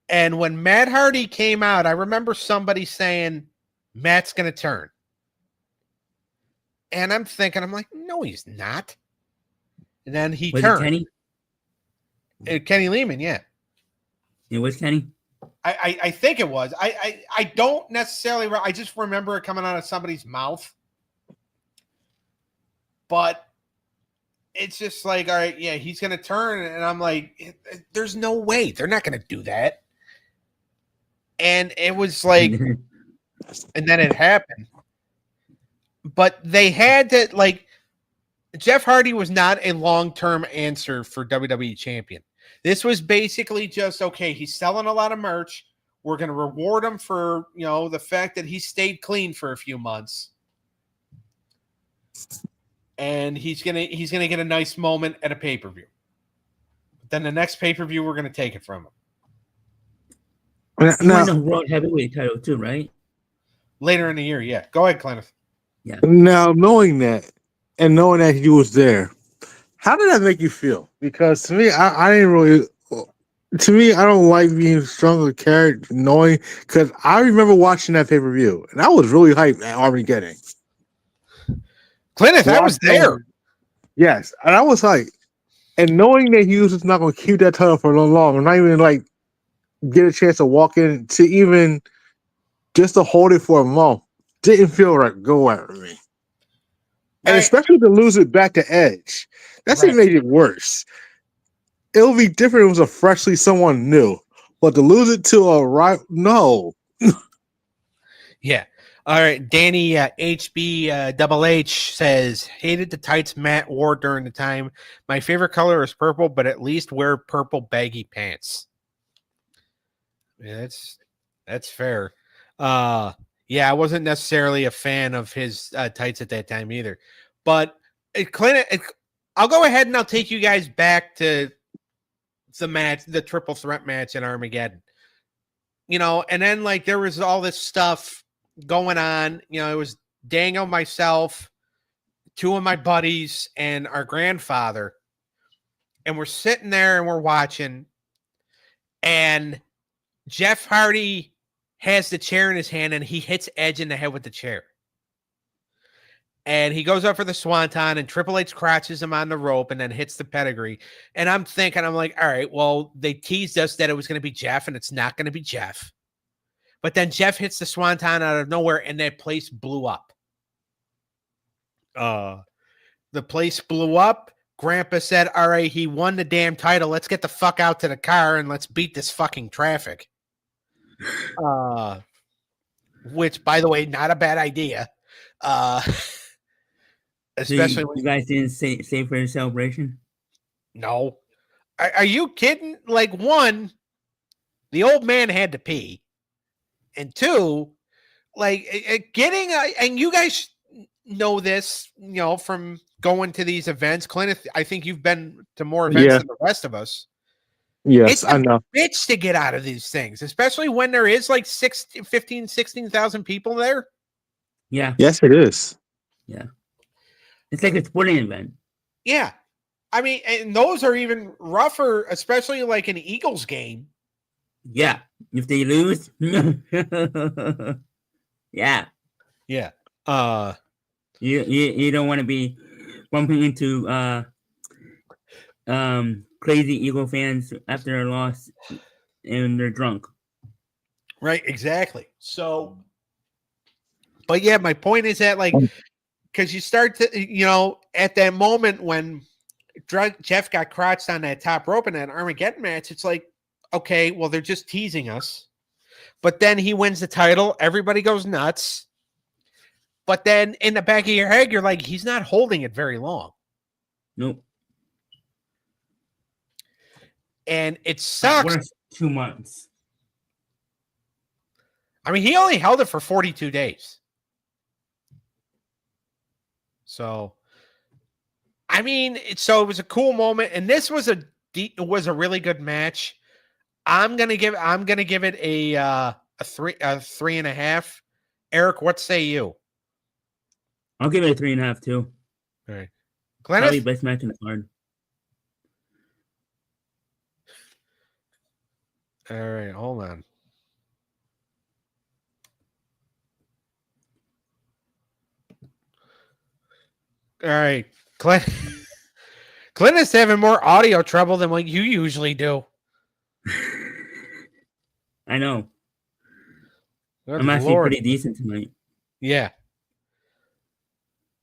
And when Matt Hardy came out, I remember somebody saying, Matt's going to turn. And I'm like, no, he's not. And then he turned. Kenny? Kenny Lehman, yeah. It was Kenny? I think it was. I don't necessarily, I just remember it coming out of somebody's mouth. But it's just like, all right, yeah, he's going to turn. And I'm like, there's no way. They're not going to do that. And it was like, and then it happened. But they had to, like, Jeff Hardy was not a long-term answer for WWE champion. This was basically just, okay, he's selling a lot of merch. We're going to reward him for, the fact that he stayed clean for a few months. And he's gonna get a nice moment at a pay-per-view. then the next pay-per-view we're going to take it from him. He won the World Heavyweight title too, right? Later in the year, yeah. Go ahead, Cleneth. Yeah. Now, knowing that and knowing that he was there, how did that make you feel? Because to me, I didn't really. To me, I don't like being strung with character, knowing because I remember watching that pay-per-view and I was really hyped at Armageddon. Cleneth, I was there. Yes, and I was hyped. And knowing that he was just not going to keep that title for long, and not even like get a chance to walk in to even just to hold it for a month, didn't feel right. Go at me, and especially to lose it back to Edge, that's even made it worse. It would be different if it was a freshly someone new, but to lose it to a rival, no. Yeah. All right. Danny HB Double H says, hated the tights Matt wore during the time. My favorite color is purple, but at least wear purple baggy pants. Yeah, that's fair. Yeah, I wasn't necessarily a fan of his tights at that time either. But I'll go ahead and I'll take you guys back to the match, the triple threat match in Armageddon. And then like there was all this stuff going on. It was Dango, myself, two of my buddies, and our grandfather. And we're sitting there and we're watching. And Jeff Hardy has the chair in his hand and he hits Edge in the head with the chair. And he goes up for the swanton and Triple H crotches him on the rope and then hits the pedigree. And I'm like, all right, well, they teased us that it was going to be Jeff and it's not going to be Jeff. But then Jeff hits the swanton out of nowhere and that place blew up. The place blew up. Grandpa said, all right, he won the damn title. Let's get the fuck out to the car and let's beat this fucking traffic. Which, by the way, not a bad idea. Especially you guys didn't say for the celebration? No. Are you kidding? Like, one, the old man had to pee. And two, like and you guys know this, from going to these events. Cleneth, I think you've been to more events than the rest of us. Yes, I know. Bitch to get out of these things, especially when there is like 16,000 people there. Yeah. Yes, it is. Yeah. It's like a sporting event. Yeah. I mean, and those are even rougher, especially like an Eagles game. Yeah. If they lose. Yeah. Yeah. You don't want to be bumping into crazy Eagle fans after a loss and they're drunk. Right, exactly. So, but yeah, my point is that like, because you start to, at that moment when Jeff got crotched on that top rope in that Armageddon match, it's like, okay, well, they're just teasing us. But then he wins the title. Everybody goes nuts. But then in the back of your head, you're like, he's not holding it very long. Nope. And it sucks. 2 months. I mean, he only held it for 42 days. So, I mean, it was a cool moment, and this was a really good match. I'm gonna give it a 3.5. Eric, what say you? I'll give it a 3.5 too. All right, Probably Cleneth? best match in the card. All right, hold on. All right, Cleneth's having more audio trouble than what you usually do. I know. Good I'm actually Lord. pretty decent tonight. Yeah.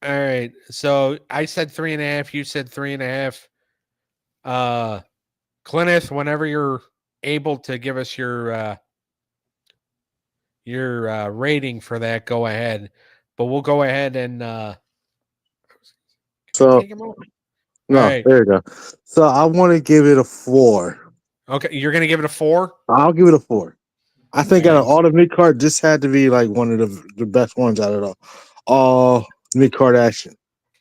All right. So I said 3.5. You said 3.5. Cleneth, whenever you're able to give us your rating for that, go ahead. But we'll go ahead and So take him over. no, Right. there you go. So I want to give it a 4. Okay, you're gonna give it a 4? I'll give it a 4. I think Right. out of all the mid card, this had to be like one of the best ones out of all mid Kardashian,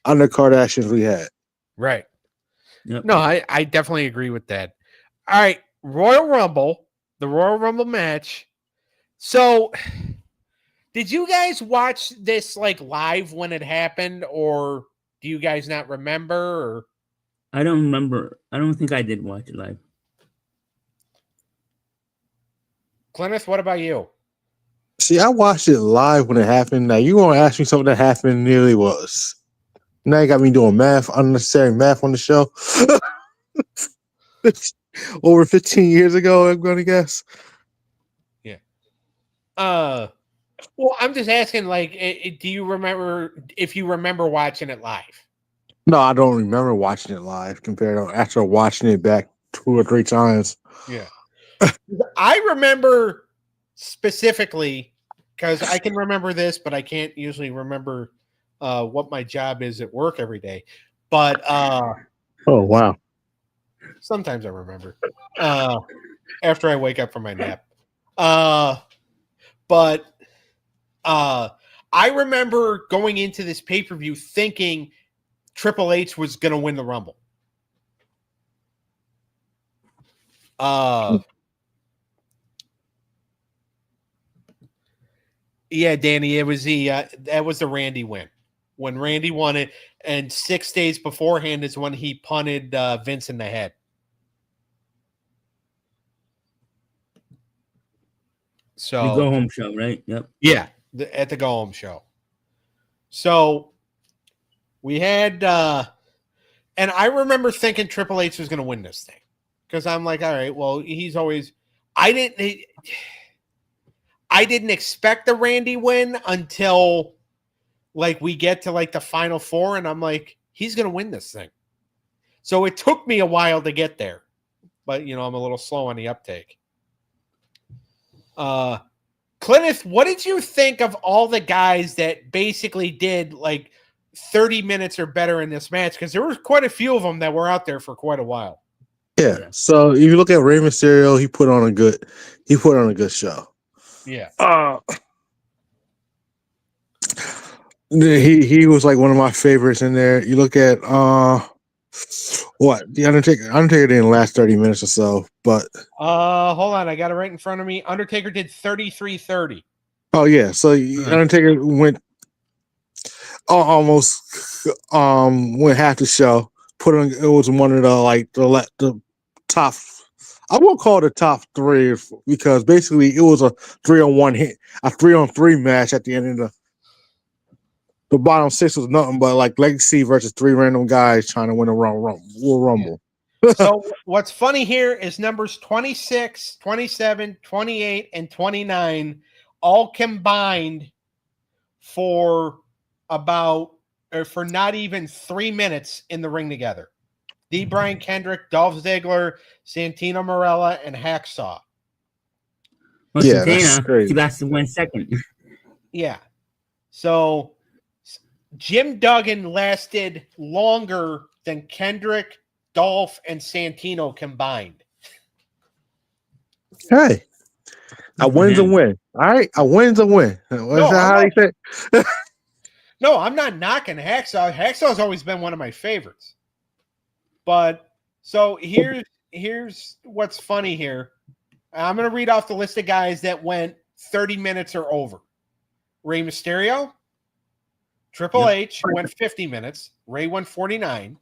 under Kardashians we had. Right. Yep. No, I definitely agree with that. All right, Royal Rumble, the Royal Rumble match. So, did you guys watch this like live when it happened, or do you guys not remember? Or I don't remember. I don't think I did watch it live. Cleneth, what about you? See, I watched it live when it happened. Now you gonna ask me something that happened nearly was. Now you got me doing math, unnecessary math on the show. Over 15 years ago, I'm gonna guess. Well, I'm just asking, like, do you remember if you remember watching it live? No, I don't remember watching it live compared to after watching it back 2 or 3 times. Yeah. I remember specifically because I can remember this, but I can't usually remember what my job is at work every day. But Oh wow. sometimes I remember after I wake up from my nap. But I remember going into this pay-per-view thinking Triple H was going to win the Rumble. Yeah, Danny, it was that was the Randy win. When Randy won it, and 6 days beforehand is when he punted Vince in the head. So The go home show, right? Yep. Yeah, at the go home show. So we had, and I remember thinking Triple H was going to win this thing because I'm like, all right, well, he's always. I didn't expect the Randy win until like we get to like the final 4, and I'm like, he's going to win this thing. So it took me a while to get there, but I'm a little slow on the uptake. Cleneth, what did you think of all the guys that basically did like 30 minutes or better in this match? Because there were quite a few of them that were out there for quite a while. Yeah. So if you look at Rey Mysterio, he put on a good show. Yeah. He was like one of my favorites in there. You look at what the Undertaker. Undertaker didn't last 30 minutes or so, but Hold on, I got it right in front of me. Undertaker did 33:30. oh yeah, so Undertaker went almost went half the show. Put on it was one of the top. I won't call it the top 3 because basically it was a 3-on-1 hit, a 3-on-3 match at the end of the bottom 6 was nothing but like Legacy versus 3 random guys trying to win a Royal Rumble. Yeah. So what's funny here is numbers 26, 27, 28, and 29 all combined for for not even 3 minutes in the ring together. D. Brian Kendrick, Dolph Ziggler, Santino Marella, and Hacksaw. Well, Yeah, Santana, that's crazy. he lasted 1 second. Yeah. So Jim Duggan lasted longer than Kendrick, Dolph, and Santino combined. Hey, a win's a win. All right, a win's a win. What's that how they say? No, I'm not knocking Hacksaw. Hacksaw's always been one of my favorites. But so here's what's funny here. I'm going to read off the list of guys that went 30 minutes or over. Rey Mysterio, Triple H went 50 minutes. Ray went 49.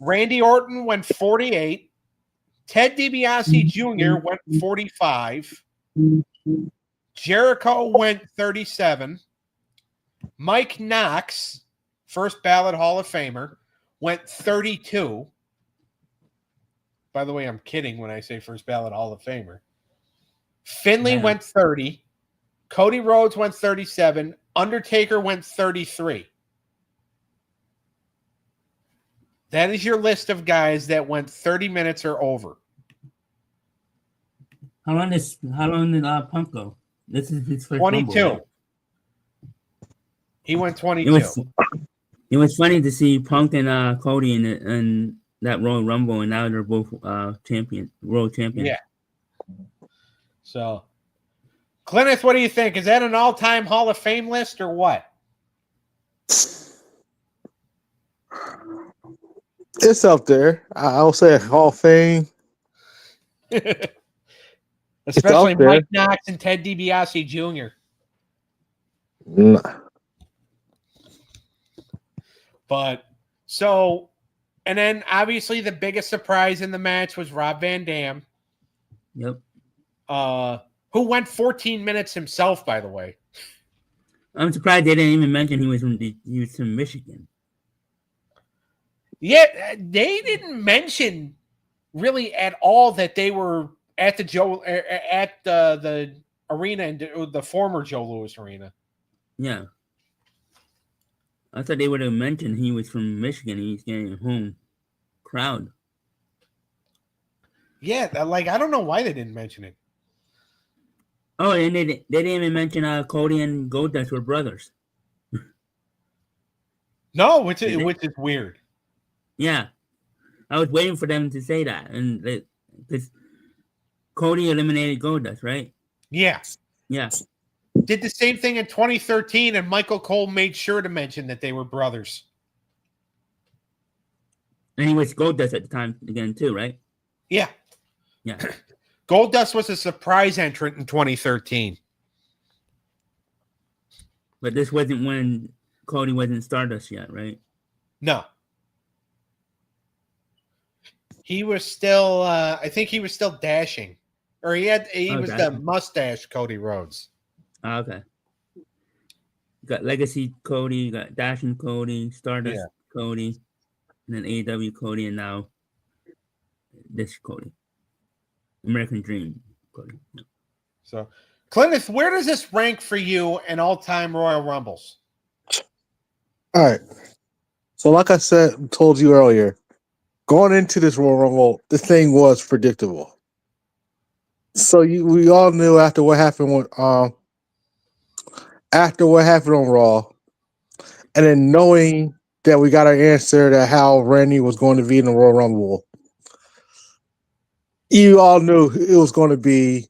Randy Orton went 48. Ted DiBiase Jr. went 45. Jericho went 37. Mike Knox, first ballot Hall of Famer, went 32. By the way, I'm kidding when I say first ballot Hall of Famer. Finley went 30. Cody Rhodes went 37. Undertaker went 33. That is your list of guys that went 30 minutes or over. How long did Punk go? This is his first 22. Rumble, right? He went 22. It was funny to see Punk and Cody in that Royal Rumble, and now they're both world champions. Yeah. So, Cleneth, what do you think? Is that an all-time Hall of Fame list or what? It's up there. I'll say a Hall of Fame. Especially out there. Mike Knox and Ted DiBiase Jr. Nah. But so, and then obviously the biggest surprise in the match was Rob Van Dam, Yep. who went 14 minutes himself, by the way. I'm surprised they didn't even mention he was from Michigan. Yeah, they didn't mention really at all that they were at the arena and the former Joe Louis Arena. Yeah. I thought they would have mentioned he was from Michigan. He's getting a home crowd. Yeah, like I don't know why they didn't mention it. Oh, and they didn't even mention Cody and Goldust were brothers. No, which Did is they? weird. Yeah. I was waiting for them to say that. And because Cody eliminated Goldust, right? Yeah. Yeah. Did the same thing in 2013, and Michael Cole made sure to mention that they were brothers. And he was Goldust at the time again, too, right? Yeah. Yeah. Goldust was a surprise entrant in 2013. But this wasn't when Cody wasn't Stardust yet, right? No. He was still, I think he was still dashing. Or he was the Dashing. mustache Cody Rhodes. Oh, okay. You got Legacy Cody, you got Dashing Cody, Stardust Cody, and then AEW Cody, and now this Cody. American Dream Cody. Yeah. So, Cleneth, where does this rank for you in all-time Royal Rumbles? All right. So, like I told you earlier, going into this Royal Rumble, the thing was predictable. So we all knew after what happened on Raw, and then knowing that we got our answer to how Randy was going to be in the Royal Rumble, you all knew it was going to be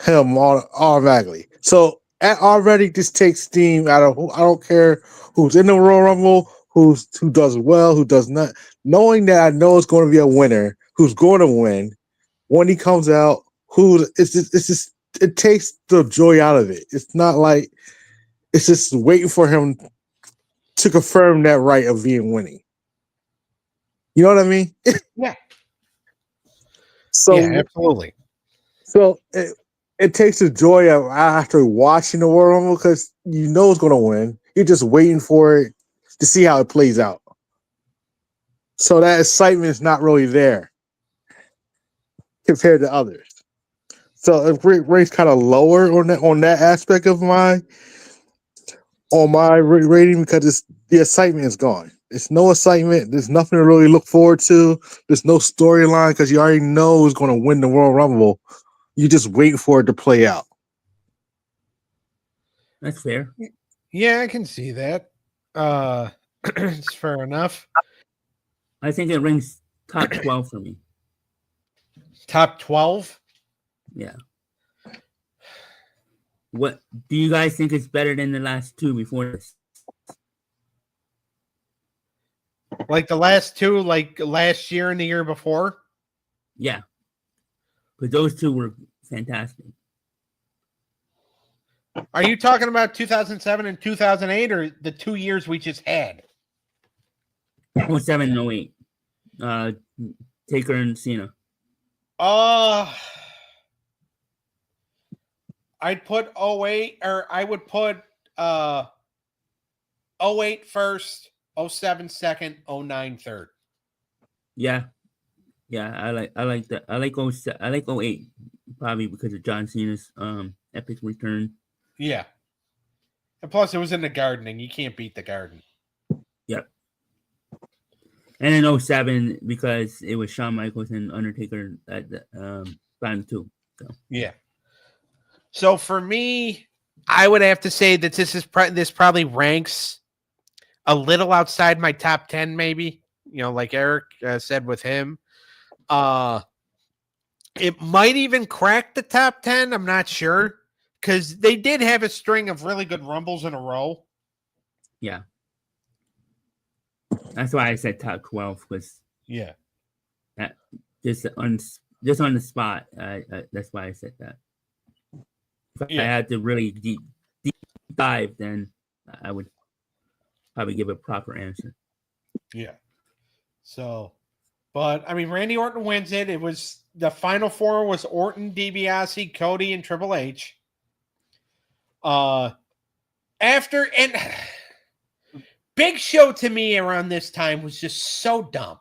him automatically. So already this takes steam out of I don't care who's in the Royal Rumble, who does well, who does not. Knowing that I know it's going to be a winner, who's going to win when he comes out, it takes the joy out of it. It's not like it's just waiting for him to confirm that right of being winning. You know what I mean? Yeah. So yeah, absolutely. So it takes the joy out after watching the Royal Rumble because you know it's going to win. You're just waiting for it to see how it plays out. So that excitement is not really there compared to others. So it rates kind of lower on that aspect of my rating because the excitement is gone. It's no excitement. There's nothing to really look forward to. There's no storyline because you already know who's going to win the Royal Rumble. You're just waiting for it to play out. That's fair. Yeah, I can see that. It's fair enough. I think it ranks top 12 for me. Top 12? Yeah. What do you guys think is better than the last two before this? Like the last two, like last year and the year before? Yeah. Because those two were fantastic. Are you talking about 2007 and 2008 or the 2 years we just had? 07 and 08. Taker and Cena. I'd put 08, or I would put 08 first, 07 second, 09 third. Yeah. Yeah, I like that. I like 08 probably because of John Cena's epic return. Yeah. And plus it was in the Garden and you can't beat the Garden. Yep. And in 07 because it was Shawn Michaels and Undertaker at the final two. So yeah. So for me, I would have to say that this probably ranks a little outside my top 10, maybe. You know, like Eric said with him. It might even crack the top 10. I'm not sure because they did have a string of really good Rumbles in a row. yeah. That's why I said top 12 was yeah that just just on the spot. That's why I said that. If I had to really deep dive, then I would probably give a proper answer. Yeah. So, but I mean, Randy Orton wins it. It was the final four was Orton, DiBiase, Cody, and Triple H. After and Big Show to me around this time was just so dumb.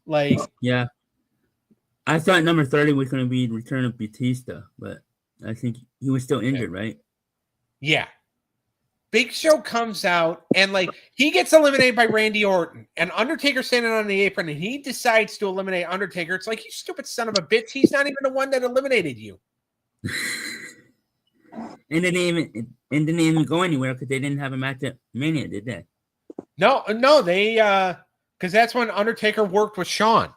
Like, yeah, I thought number 30 was going to be Return of Batista, but I think he was still injured, right? Yeah. Big Show comes out and like he gets eliminated by Randy Orton and Undertaker standing on the apron and he decides to eliminate Undertaker. It's like, you stupid son of a bitch. He's not even the one that eliminated you. And didn't even go anywhere because they didn't have a match at Mania, did they? No, they because that's when Undertaker worked with Shawn.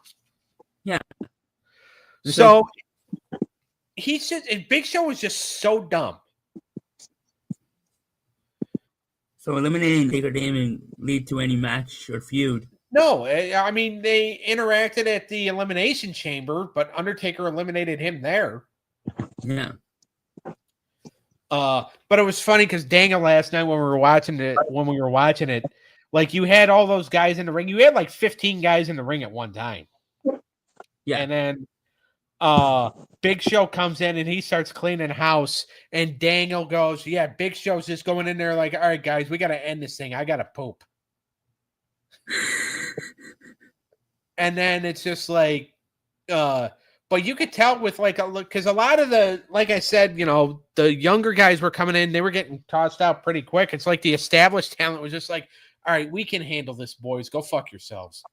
Yeah. So Big Show was just so dumb. So eliminating Taker didn't even lead to any match or feud. No, I mean they interacted at the Elimination Chamber, but Undertaker eliminated him there. Yeah. But it was funny because Daniel last night when we were watching it, like you had all those guys in the ring. You had like 15 guys in the ring at one time. Yeah. And then Big Show comes in and he starts cleaning house. And Daniel goes, yeah, Big Show's just going in there like, all right, guys, we got to end this thing. I got to poop. And then it's just like, but you could tell with like because a lot of the, like I said, you know, the younger guys were coming in, they were getting tossed out pretty quick. It's like the established talent was just like, all right, we can handle this, boys. Go fuck yourselves.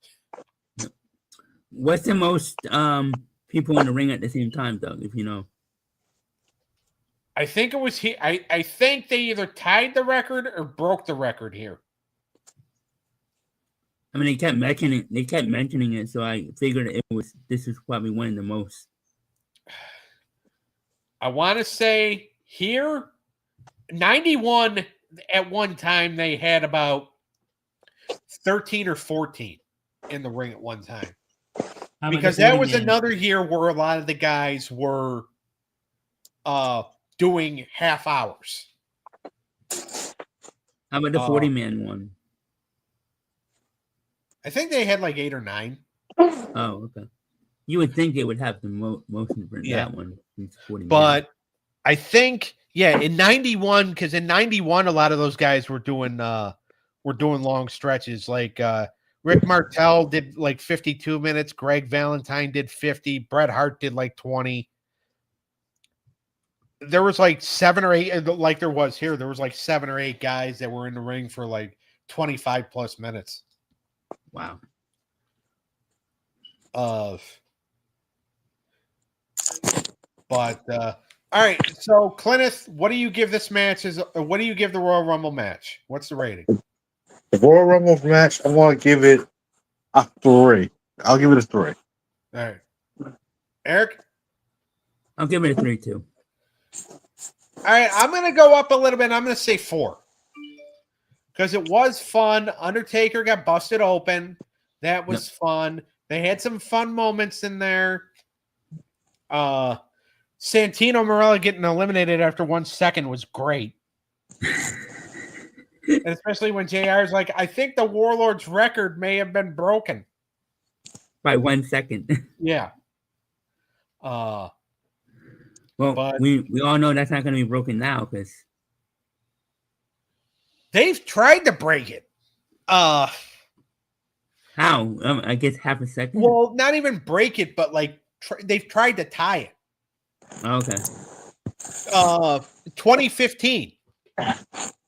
What's the most people in the ring at the same time, Doug, if you know? I think it was here. I think they either tied the record or broke the record here. I mean, they kept mentioning it, so I figured this is probably winning the most. I want to say here, 91 at one time they had about 13 or 14 in the ring at one time. Because that was another year where a lot of the guys were doing half hours. How about the 40-man one? I think they had like 8 or 9. Oh, okay. You would think they would have the most for that one. But I think, in 91, because in 91, a lot of those guys were doing long stretches. Like Rick Martel did like 52 minutes. Greg Valentine did 50. Bret Hart did like 20. There was like 7 or 8, like there was here. There was like 7 or 8 guys that were in the ring for like 25 plus minutes. Wow. But all right. So Cleneth, what do you give this match? What do you give the Royal Rumble match? What's the rating? The Royal Rumble match, I'm going to give it a 3. I'll give it a 3. All right. Eric? I'll give it a 3 too. All right. I'm going to go up a little bit. I'm going to say 4. Because it was fun. Undertaker got busted open. That was fun. They had some fun moments in there. Santino Marella getting eliminated after 1 second was great. And especially when JR is like, I think the Warlord's record may have been broken. By 1 second. Yeah. Well, we all know that's not going to be broken now because they've tried to break it. How? I guess half a second. Well, not even break it, but like they've tried to tie it. Okay. 2015.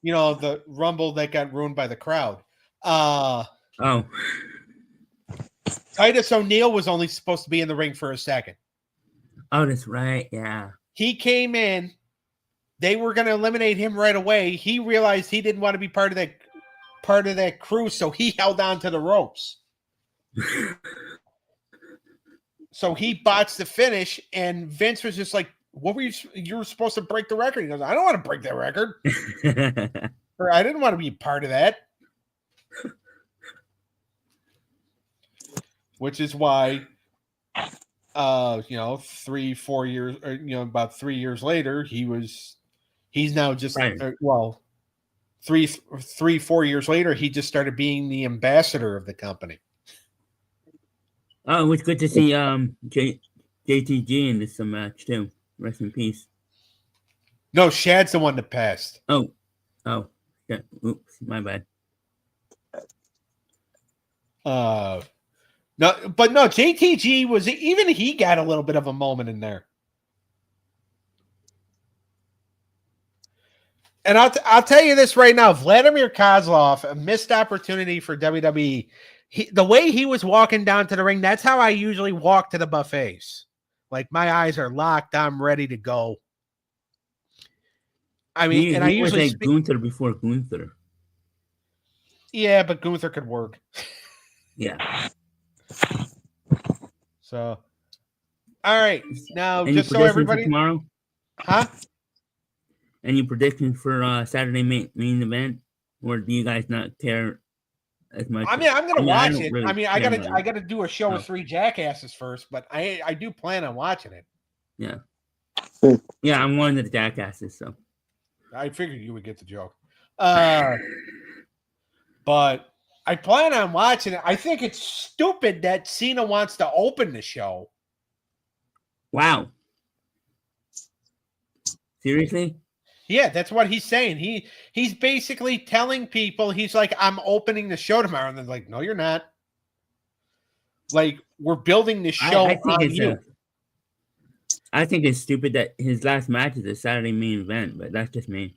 You know, the Rumble that got ruined by the crowd. Titus O'Neil was only supposed to be in the ring for a second. Oh, that's right. Yeah. He came in. They were going to eliminate him right away. He realized he didn't want to be part of that crew, so he held on to the ropes. So he botched the finish, and Vince was just like, "What were you were supposed to break the record?" He goes, "I don't want to break that record. Or I didn't want to be part of that." which is why, 3-4 years, or, about 3 years later, he's now just, Right. 3-4 years later, he just started being the ambassador of the company. Oh, it was good to see JTG in this match too. Rest in peace. No, Shad's the one that passed. Oh, yeah. Oops, my bad. No, JTG was, even he got a little bit of a moment in there. And I'll tell you this right now, Vladimir Kozlov, a missed opportunity for WWE. The way he was walking down to the ring, that's how I usually walk to the buffets. Like, my eyes are locked, I'm ready to go. I mean, he was like Gunther before Gunther. Yeah, but Gunther could work. Yeah. So, all right. Now, Any just so predictions everybody... for tomorrow? Huh? Any predictions for Saturday main event? Or do you guys not care as much? I mean, I'm going to watch it. Really I got to do a show with 3 jackasses first, but I do plan on watching it. Yeah. Yeah, I'm one of the jackasses, so. I figured you would get the joke. But I plan on watching it. I think it's stupid that Cena wants to open the show. Wow. Seriously? Yeah, that's what he's saying. He's basically telling people, he's like, I'm opening the show tomorrow. And they're like, no, you're not. Like, we're building the show on you. I think it's stupid that his last match is a Saturday main event, but that's just me.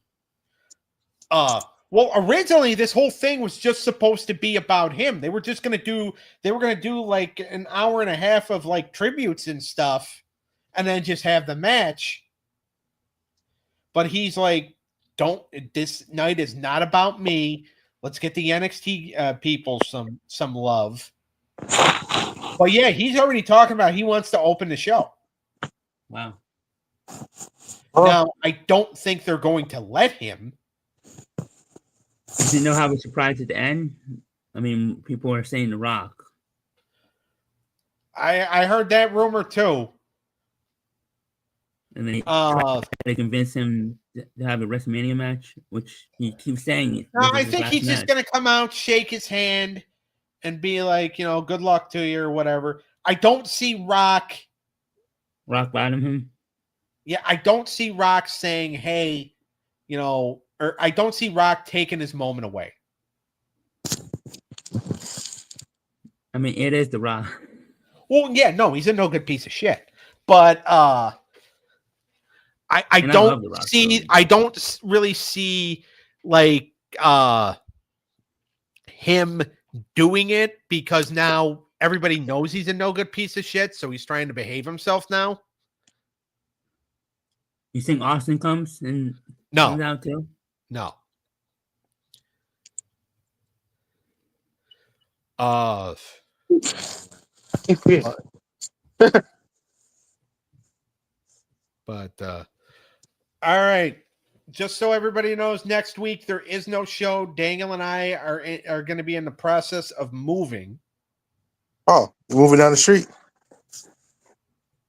Well, originally this whole thing was just supposed to be about him. They were going to do like an hour and a half of like tributes and stuff, and then just have the match. But he's like, this night is not about me. Let's get the NXT people some love. But yeah, he's already talking about he wants to open the show. Wow. Now, I don't think they're going to let him. Did you know how a surprise at the end? I mean, people are saying The Rock. I heard that rumor too. And they try to convince him to have a WrestleMania match, which he keeps saying. No, I think he's just going to come out, shake his hand, and be like, good luck to you or whatever. I don't see Rock bottom him? Yeah, I don't see Rock saying, hey, or I don't see Rock taking his moment away. I mean, it is The Rock. Well, yeah, no, he's a no good piece of shit. But I don't really see like him doing it, because now everybody knows he's a no good piece of shit, so he's trying to behave himself now. You think Austin comes and comes out too? No. But all right. Just so everybody knows, next week there is no show. Daniel and I are going to be in the process of moving. Oh, moving down the street?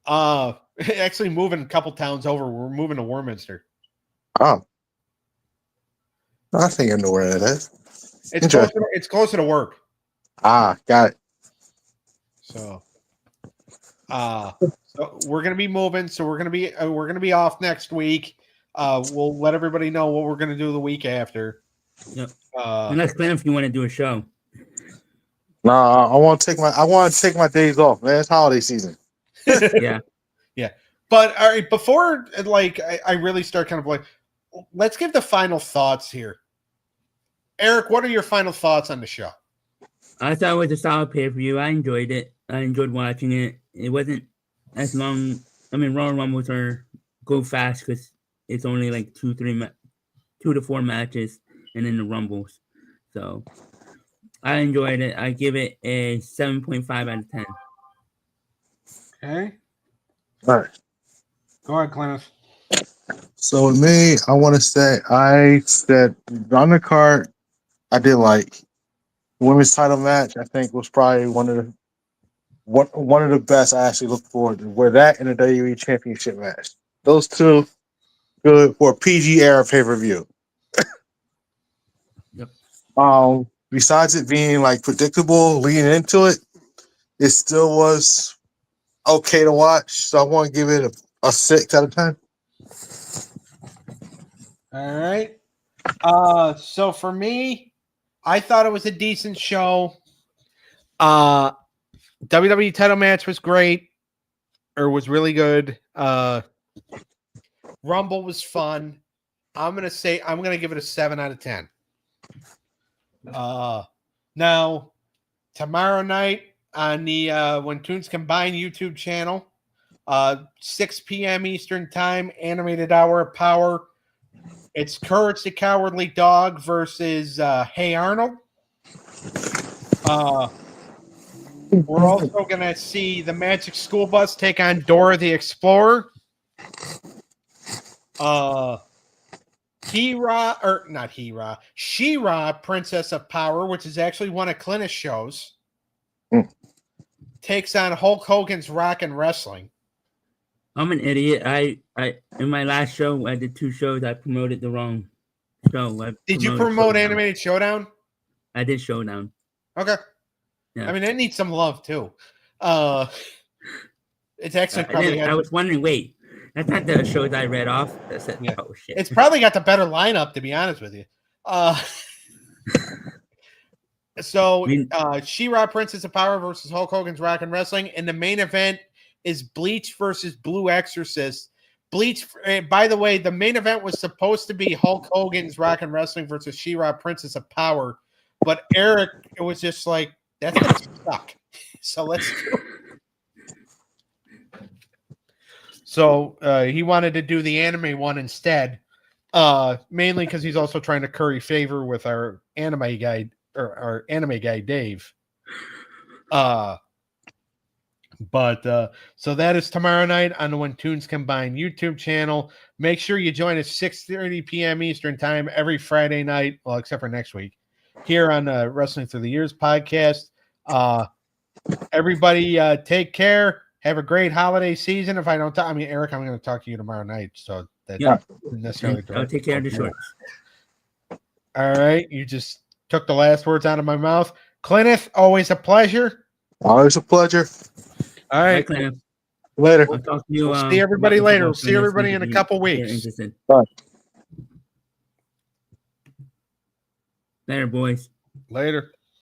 Actually moving a couple towns over. We're moving to Warminster. Oh. I think I know where that is. It's closer to work. Ah, got it. So we're gonna be moving. So we're gonna be off next week. We'll let everybody know what we're gonna do the week after. Yep. Unless Cleneth, if you want to do a show. Nah, I want to take my days off, man. It's holiday season. Yeah. Yeah. But all right, before I really start kind of like, let's give the final thoughts here. Eric, what are your final thoughts on the show? I thought it was a solid pay-per-view. I enjoyed it. I enjoyed watching it. It wasn't as long. I mean, Royal Rumbles go fast because it's only like 2 to 4 matches, and then the Rumbles. So I enjoyed it. I give it a 7.5 out of 10. Okay. All right. Go ahead, Cleneth. So with me, I want to say I said on the card, I did like women's title match. I think was probably one of one of the best I actually look forward to. Were that in the WWE Championship match. Those two good for a PG era pay-per-view. Yep. Besides it being like predictable leading into it, it still was okay to watch. So I want to give it a 6 out of 10. All right. So for me, I thought it was a decent show. WWE title match was great, or was really good. Rumble was fun. I'm gonna give it a 7 out of 10. Now tomorrow night on the When Toons Combine YouTube channel, 6 p.m. Eastern Time, animated hour of power. It's Courage the Cowardly Dog versus Hey Arnold. We're also going to see the Magic School Bus take on Dora the Explorer. She-Ra, Princess of Power, which is actually one of Cleneth's shows, takes on Hulk Hogan's Rock and Wrestling. I'm an idiot. I in my last show, I did 2 shows. I promoted the wrong show. Did you promote Showdown. Animated Showdown? I did Showdown. Okay. Yeah. I mean, it needs some love too. It's actually probably. I was wondering. Wait, that's not the shows I read off. That's it. Yeah. Oh shit! It's probably got the better lineup, to be honest with you. She-Ra, Princess of Power versus Hulk Hogan's Rock and Wrestling, and the main event is Bleach versus Blue Exorcist. Bleach. By the way, the main event was supposed to be Hulk Hogan's Rock and Wrestling versus She-Ra, Princess of Power, but Eric, it was just like, that's gonna suck. So let's do it. So he wanted to do the anime one instead, mainly because he's also trying to curry favor with our anime guy, or our anime guy Dave. So that is tomorrow night on the When Toons Combine YouTube channel. Make sure you join us 6:30 p.m. Eastern Time every Friday night, well, except for next week, here on Wrestling Through the Years podcast. Everybody take care. Have a great holiday season. If I don't talk, Eric, I'm going to talk to you tomorrow night. So that's not necessarily. I'll take care of the shorts. All right. You just took the last words out of my mouth. Cleneth, always a pleasure. Always a pleasure. All right. Bye, Later. I'll talk to you. We'll see everybody later. We'll see everybody in a couple weeks. Bye. Later, boys. Later.